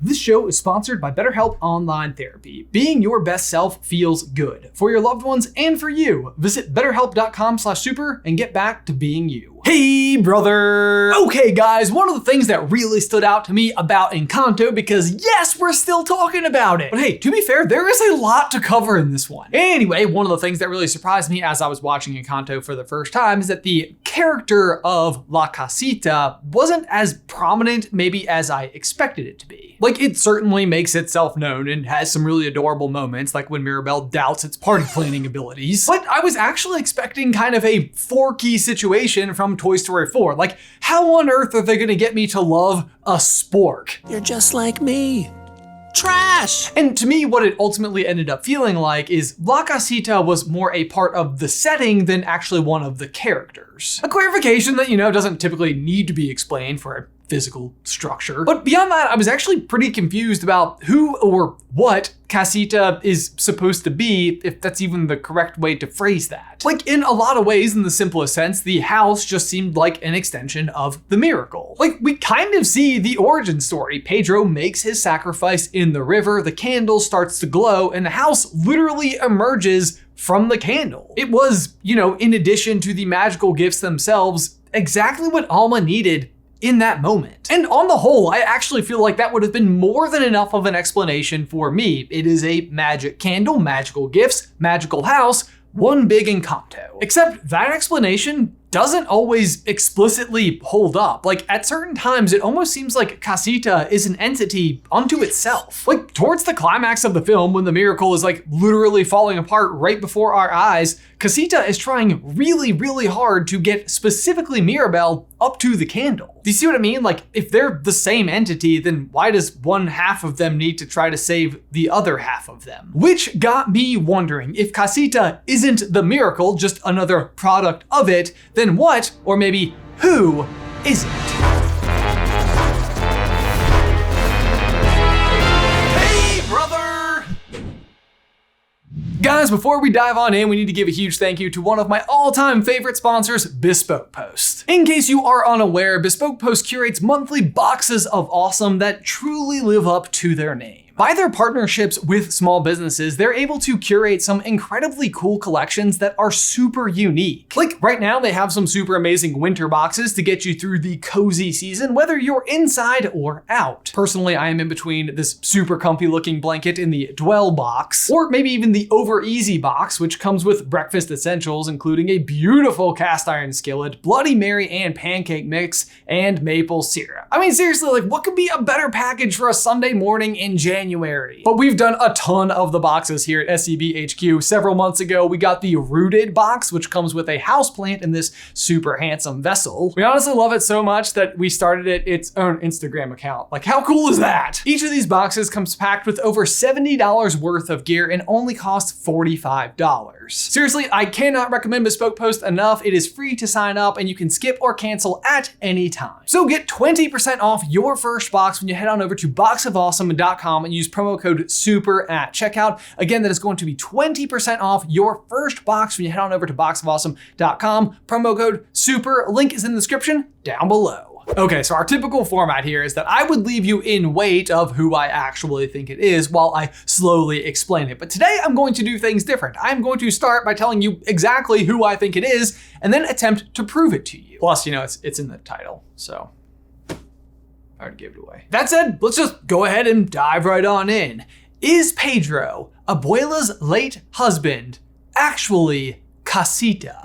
This show is sponsored by BetterHelp Online Therapy. Being your best self feels good. For your loved ones and for you. Visit betterhelp.com/super and get back to being you. Hey, brother! Okay, guys, one of the things that really stood out to me about Encanto, because yes, we're still talking about it. But hey, to be fair, there is a lot to cover in this one. Anyway, one of the things that really surprised me as I was watching Encanto for the first time is that the character of La Casita wasn't as prominent maybe as I expected it to be. Like, it certainly makes itself known and has some really adorable moments, like when Mirabel doubts its party planning abilities. But I was actually expecting kind of a Forky situation from Toy Story 4. Like, how on earth are they gonna get me to love a spork? You're just like me. Trash! And to me, what it ultimately ended up feeling like is La Casita was more a part of the setting than actually one of the characters. A clarification that, doesn't typically need to be explained for a physical structure. But beyond that, I was actually pretty confused about who or what Casita is supposed to be, if that's even the correct way to phrase that. Like, in a lot of ways, in the simplest sense, the house just seemed like an extension of the miracle. Like, we kind of see the origin story. Pedro makes his sacrifice in the river, the candle starts to glow, and the house literally emerges from the candle. It was, in addition to the magical gifts themselves, exactly what Alma needed in that moment. And on the whole, I actually feel like that would have been more than enough of an explanation for me. It is a magic candle, magical gifts, magical house, one big Encanto. Except that explanation doesn't always explicitly hold up. Like, at certain times, it almost seems like Casita is an entity unto itself. Like, towards the climax of the film, when the miracle is like literally falling apart right before our eyes, Casita is trying really, really hard to get specifically Mirabel up to the candle. Do you see what I mean? Like, if they're the same entity, then why does one half of them need to try to save the other half of them? Which got me wondering, if Casita isn't the miracle, just another product of it, then what, or maybe who, is it? Guys, before we dive on in, we need to give a huge thank you to one of my all-time favorite sponsors, Bespoke Post. In case you are unaware, Bespoke Post curates monthly boxes of awesome that truly live up to their name. By their partnerships with small businesses, they're able to curate some incredibly cool collections that are super unique. Like right now, they have some super amazing winter boxes to get you through the cozy season, whether you're inside or out. Personally, I am in between this super comfy looking blanket in the Dwell box, or maybe even the Over Easy box, which comes with breakfast essentials, including a beautiful cast iron skillet, Bloody Mary and pancake mix, and maple syrup. I mean, seriously, like, what could be a better package for a Sunday morning in January? But we've done a ton of the boxes here at SCB HQ. Several months ago, we got the Rooted box, which comes with a houseplant in this super handsome vessel. We honestly love it so much that we started it its own Instagram account. Like, how cool is that? Each of these boxes comes packed with over $70 worth of gear and only costs $45. Seriously, I cannot recommend Bespoke Post enough. It is free to sign up and you can skip or cancel at any time. So get 20% off your first box when you head on over to boxofawesome.com and use promo code SUPER at checkout. Again, that is going to be 20% off your first box when you head on over to boxofawesome.com. Promo code SUPER. Link is in the description down below. Okay, so our typical format here is that I would leave you in wait of who I actually think it is while I slowly explain it. But today I'm going to do things different. I'm going to start by telling you exactly who I think it is and then attempt to prove it to you. Plus, it's in the title, so I already gave it away. That said, let's just go ahead and dive right on in. Is Pedro, Abuela's late husband, actually Casita?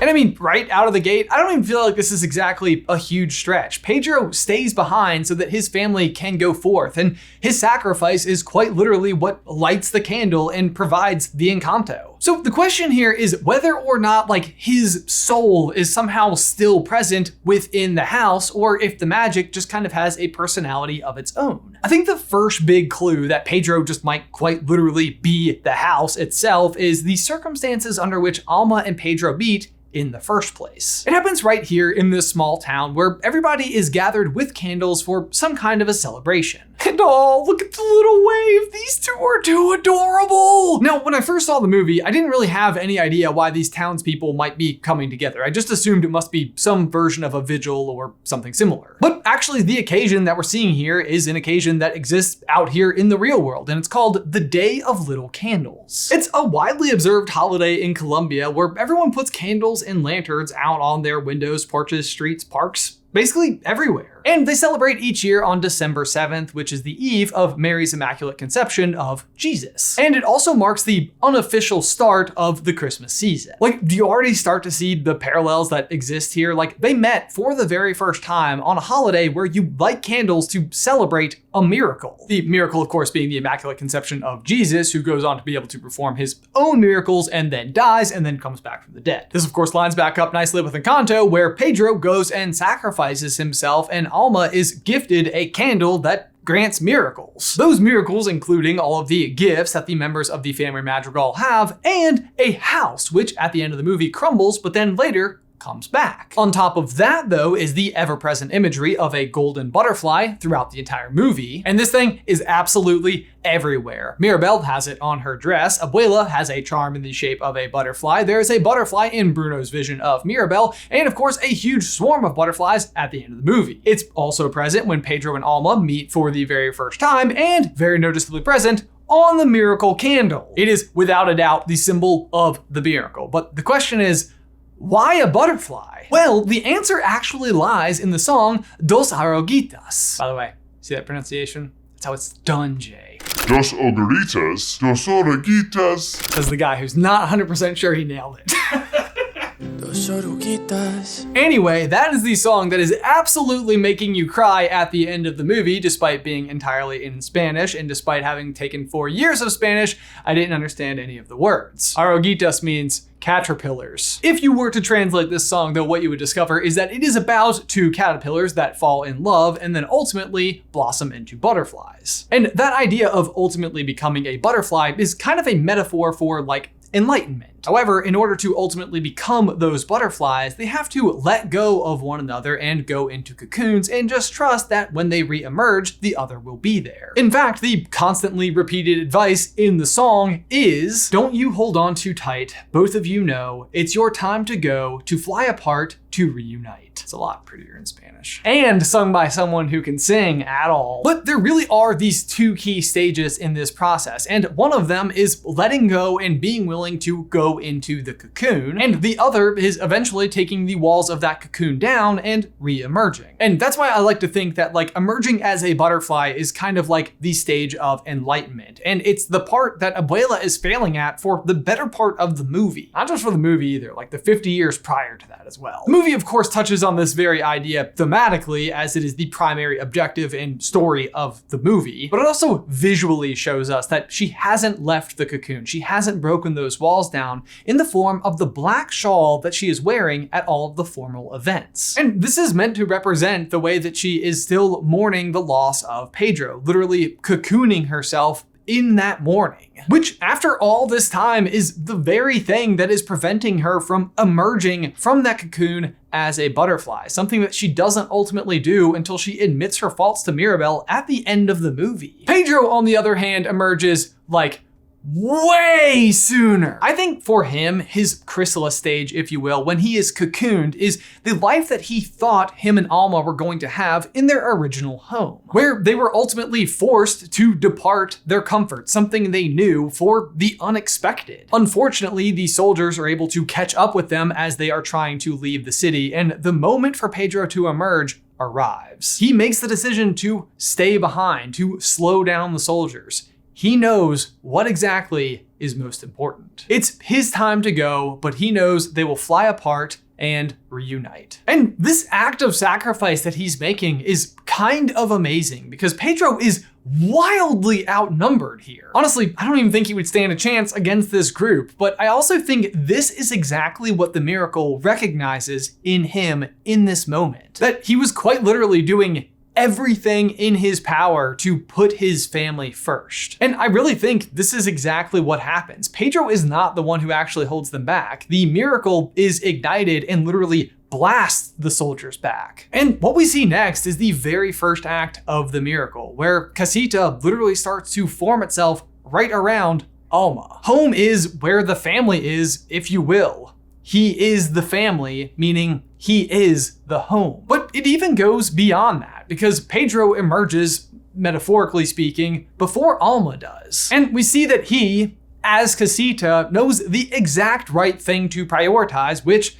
And I mean, right out of the gate, I don't even feel like this is exactly a huge stretch. Pedro stays behind so that his family can go forth, and his sacrifice is quite literally what lights the candle and provides the Encanto. So the question here is whether or not his soul is somehow still present within the house, or if the magic just kind of has a personality of its own. I think the first big clue that Pedro just might quite literally be the house itself is the circumstances under which Alma and Pedro meet in the first place. It happens right here in this small town where everybody is gathered with candles for some kind of a celebration. And oh, look at the little wave. These two are too adorable. Now, when I first saw the movie, I didn't really have any idea why these townspeople might be coming together. I just assumed it must be some version of a vigil or something similar. But actually, the occasion that we're seeing here is an occasion that exists out here in the real world, and it's called the Day of Little Candles. It's a widely observed holiday in Colombia where everyone puts candles and lanterns out on their windows, porches, streets, parks, basically everywhere. And they celebrate each year on December 7th, which is the eve of Mary's Immaculate Conception of Jesus. And it also marks the unofficial start of the Christmas season. Like, do you already start to see the parallels that exist here? Like, they met for the very first time on a holiday where you light candles to celebrate a miracle. The miracle, of course, being the Immaculate Conception of Jesus, who goes on to be able to perform his own miracles and then dies and then comes back from the dead. This, of course, lines back up nicely with Encanto, where Pedro goes and sacrifices himself and Alma is gifted a candle that grants miracles. Those miracles including all of the gifts that the members of the family Madrigal have, and a house, which at the end of the movie crumbles, but then later comes back. On top of that, though, is the ever-present imagery of a golden butterfly throughout the entire movie. And this thing is absolutely everywhere. Mirabel has it on her dress. Abuela has a charm in the shape of a butterfly. There's a butterfly in Bruno's vision of Mirabel, and of course, a huge swarm of butterflies at the end of the movie. It's also present when Pedro and Alma meet for the very first time, and very noticeably present on the miracle candle. It is without a doubt the symbol of the miracle. But the question is, why a butterfly? Well, the answer actually lies in the song Dos Oruguitas. By the way, see that pronunciation? That's how it's done, Jay. Dos oruguitas, dos oruguitas. Says the guy who's not 100% sure he nailed it. Dos oruguitas. Anyway, that is the song that is absolutely making you cry at the end of the movie, despite being entirely in Spanish, and despite having taken 4 years of Spanish, I didn't understand any of the words. Oruguitas means caterpillars. If you were to translate this song, though, what you would discover is that it is about two caterpillars that fall in love and then ultimately blossom into butterflies. And that idea of ultimately becoming a butterfly is kind of a metaphor for, like, enlightenment. However, in order to ultimately become those butterflies, they have to let go of one another and go into cocoons and just trust that when they re-emerge, the other will be there. In fact, the constantly repeated advice in the song is, don't you hold on too tight, both of you know, it's your time to go, to fly apart, to reunite. It's a lot prettier in Spanish. And sung by someone who can sing at all. But there really are these two key stages in this process, and one of them is letting go and being willing to go into the cocoon, and the other is eventually taking the walls of that cocoon down and re-emerging. And that's why I like to think that, like, emerging as a butterfly is kind of like the stage of enlightenment, and it's the part that Abuela is failing at for the better part of the movie. Not just for the movie either, like the 50 years prior to that as well. The movie, of course, touches on this very idea thematically, as it is the primary objective and story of the movie, but it also visually shows us that she hasn't left the cocoon. She hasn't broken those walls down in the form of the black shawl that she is wearing at all of the formal events. And this is meant to represent the way that she is still mourning the loss of Pedro, literally cocooning herself in that mourning, which after all this time is the very thing that is preventing her from emerging from that cocoon as a butterfly, something that she doesn't ultimately do until she admits her faults to Mirabel at the end of the movie. Pedro, on the other hand, emerges like way sooner. I think for him, his chrysalis stage, if you will, when he is cocooned, is the life that he thought him and Alma were going to have in their original home, where they were ultimately forced to depart their comfort, something they knew, for the unexpected. Unfortunately, the soldiers are able to catch up with them as they are trying to leave the city, and the moment for Pedro to emerge arrives. He makes the decision to stay behind, to slow down the soldiers. He knows what exactly is most important. It's his time to go, but he knows they will fly apart and reunite. And this act of sacrifice that he's making is kind of amazing because Pedro is wildly outnumbered here. Honestly, I don't even think he would stand a chance against this group, but I also think this is exactly what the miracle recognizes in him in this moment. That he was quite literally doing everything in his power to put his family first. And I really think this is exactly what happens. Pedro is not the one who actually holds them back. The miracle is ignited and literally blasts the soldiers back. And what we see next is the very first act of the miracle, where Casita literally starts to form itself right around Alma. Home is where the family is, if you will. He is the family, meaning he is the home. But it even goes beyond that, because Pedro emerges, metaphorically speaking, before Alma does. And we see that he, as Casita, knows the exact right thing to prioritize, which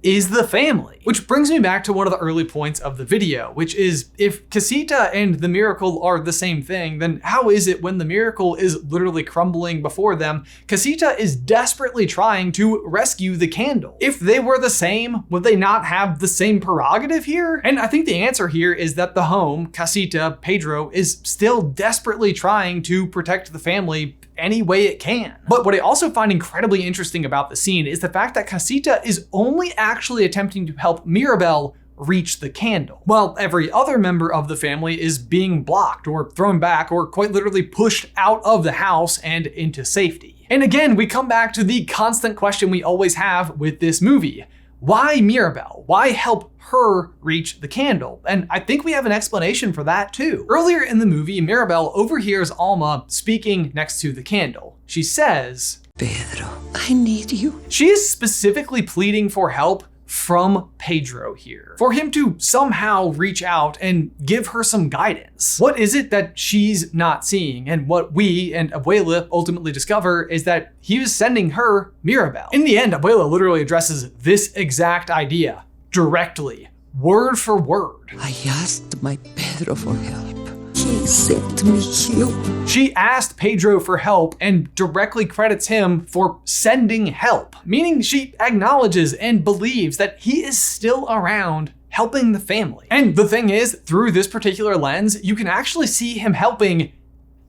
is the family. Which brings me back to one of the early points of the video, which is if Casita and the miracle are the same thing, then how is it when the miracle is literally crumbling before them, Casita is desperately trying to rescue the candle? If they were the same, would they not have the same prerogative here? And I think the answer here is that the home, Casita, Pedro, is still desperately trying to protect the family any way it can. But what I also find incredibly interesting about the scene is the fact that Casita is only actually attempting to help Mirabel reach the candle, while every other member of the family is being blocked or thrown back or quite literally pushed out of the house and into safety. And again, we come back to the constant question we always have with this movie. Why Mirabel? Why help her reach the candle? And I think we have an explanation for that too. Earlier in the movie, Mirabel overhears Alma speaking next to the candle. She says, Pedro, I need you. She is specifically pleading for help from Pedro here, for him to somehow reach out and give her some guidance. What is it that she's not seeing? And what we and Abuela ultimately discover is that he was sending her Mirabel. In the end, Abuela literally addresses this exact idea directly, word for word. I asked my Pedro for help. He sent me you. She asked Pedro for help and directly credits him for sending help, meaning she acknowledges and believes that he is still around helping the family. And the thing is, through this particular lens, you can actually see him helping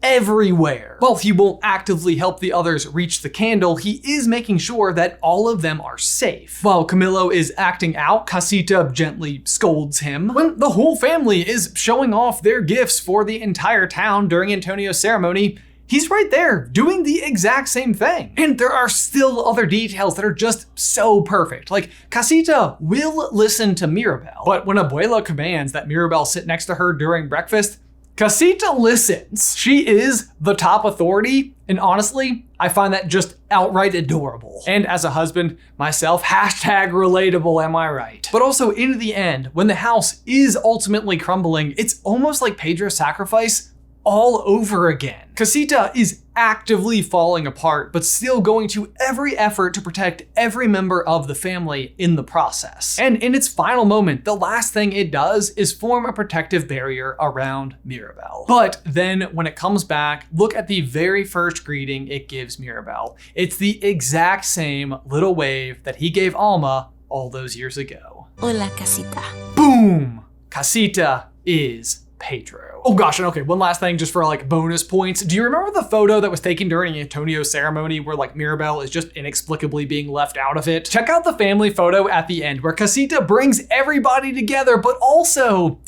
everywhere. While he won't actively help the others reach the candle, he is making sure that all of them are safe. While Camilo is acting out, Casita gently scolds him. When the whole family is showing off their gifts for the entire town during Antonio's ceremony, he's right there doing the exact same thing. And there are still other details that are just so perfect. Like, Casita will listen to Mirabel, but when Abuela commands that Mirabel sit next to her during breakfast, Casita listens. She is the top authority, and honestly, I find that just outright adorable. And as a husband myself, hashtag relatable, am I right? But also in the end, when the house is ultimately crumbling, it's almost like Pedro's sacrifice all over again. Casita is actively falling apart, but still going to every effort to protect every member of the family in the process. And in its final moment, the last thing it does is form a protective barrier around Mirabel. But then when it comes back, look at the very first greeting it gives Mirabel. It's the exact same little wave that he gave Alma all those years ago. Hola, Casita. Boom! Casita is Pedro. Oh gosh, and okay, one last thing just for like bonus points. Do you remember the photo that was taken during Antonio's ceremony where like Mirabel is just inexplicably being left out of it? Check out the family photo at the end where Casita brings everybody together, but also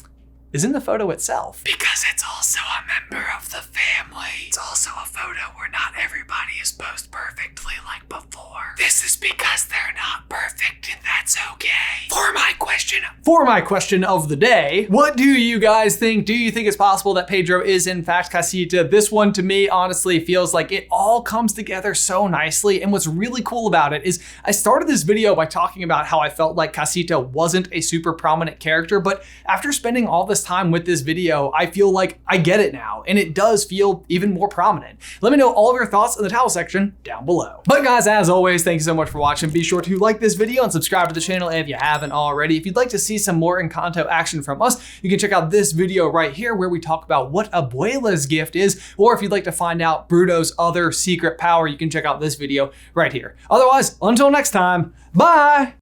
is in the photo itself. Because it's also a member of the family. It's also a photo where not everybody is posed perfectly like before. This is because they're not perfect, and that's okay. For my question of the day, what do you guys think? Do you think it's possible that Pedro is in fact Casita? This one to me honestly feels like it all comes together so nicely, and what's really cool about it is I started this video by talking about how I felt like Casita wasn't a super prominent character, but after spending all this time with this video, I feel like I get it now, and it does feel even more prominent. Let me know all of your thoughts in the towel section down below. But guys, as always, thank you so much for watching. Be sure to like this video and subscribe to the channel if you haven't already. If you'd like to see some more Encanto action from us, you can check out this video right here where we talk about what Abuela's gift is, or if you'd like to find out Bruto's other secret power, you can check out this video right here. Otherwise, until next time, bye!